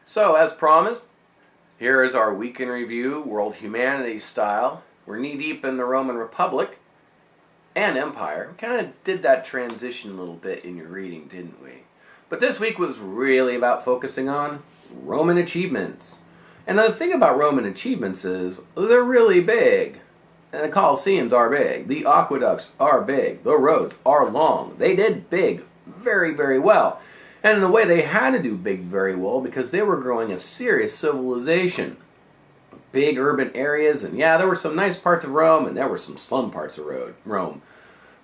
So, as promised, here is our week in review, world humanity style. We're knee deep in the Roman Republic and Empire. We kind of did that transition a little bit in your reading, didn't we? But this week was really about focusing on Roman achievements. And the thing about Roman achievements is they're really big. And the Colosseums are big. The aqueducts are big. The roads are long. They did big very, very well. And in a way, they had to do big very well because they were growing a serious civilization. Big urban areas, and yeah, there were some nice parts of Rome, and there were some slum parts of Rome.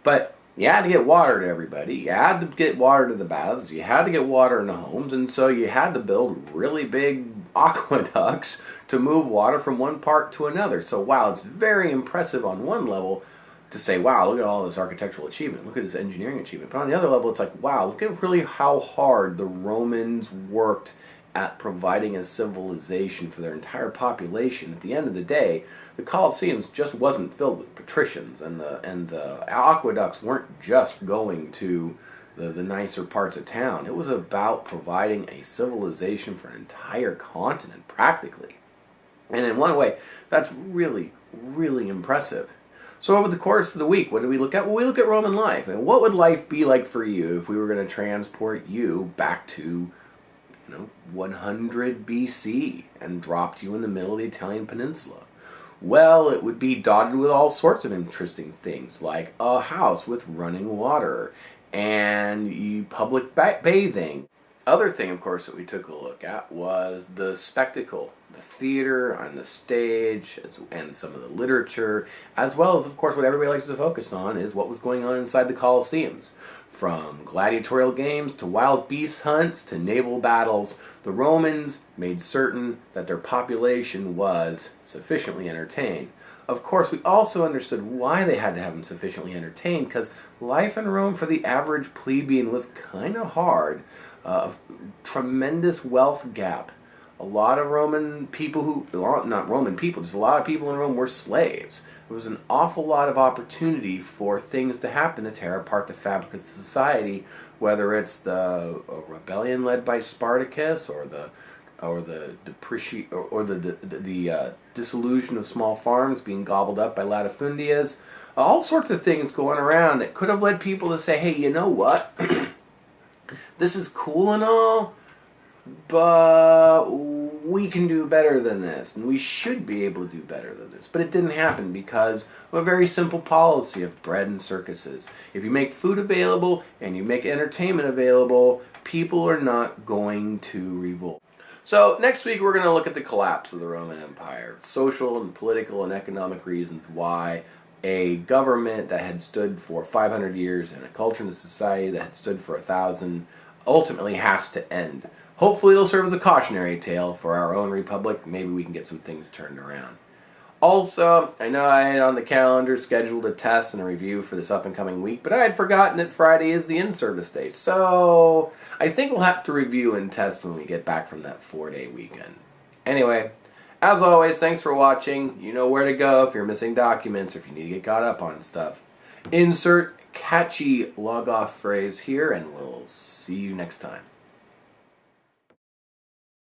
But you had to get water to everybody. You had to get water to the baths. You had to get water in the homes, and so you had to build really big aqueducts to move water from one part to another. So wow, it's very impressive on one level to say, wow, look at all this architectural achievement. Look at this engineering achievement. But on the other level, it's like, wow, look at really how hard the Romans worked at providing a civilization for their entire population. At the end of the day, the Colosseums just wasn't filled with patricians, and the aqueducts weren't just going to the nicer parts of town. It was about providing a civilization for an entire continent, practically. And in one way, that's really, really impressive. So over the course of the week, what do we look at? Well, we look at Roman life. And what would life be like for you if we were going to transport you back to 100 BC and dropped you in the middle of the Italian peninsula? Well, it would be dotted with all sorts of interesting things, like a house with running water and public bathing. Other thing, of course, that we took a look at was the spectacle, the theater on the stage, and some of the literature, as well as, of course, what everybody likes to focus on is what was going on inside the Colosseums. From gladiatorial games to wild beast hunts to naval battles, the Romans made certain that their population was sufficiently entertained. Of course, we also understood why they had to have them sufficiently entertained, because life in Rome for the average plebeian was kind of hard. Tremendous wealth gap. A lot of Roman people not Roman people, just a lot of people in Rome were slaves. There was an awful lot of opportunity for things to happen to tear apart the fabric of society, whether it's the rebellion led by Spartacus or the dissolution of small farms being gobbled up by latifundias. All sorts of things going around that could have led people to say, hey, you know what? This is cool and all, but we can do better than this, and we should be able to do better than this. But it didn't happen because of a very simple policy of bread and circuses. If you make food available and you make entertainment available, people are not going to revolt. So next week we're going to look at the collapse of the Roman Empire, social and political and economic reasons why a government that had stood for 500 years and a culture and a society that had stood for 1,000 ultimately has to end. Hopefully it'll serve as a cautionary tale for our own republic. Maybe we can get some things turned around. Also, I know I had on the calendar scheduled a test and a review for this up-and-coming week, but I had forgotten that Friday is the in-service day. So I think we'll have to review and test when we get back from that 4-day weekend. Anyway, as always, thanks for watching. You know where to go if you're missing documents or if you need to get caught up on stuff. Insert catchy log-off phrase here, and we'll see you next time.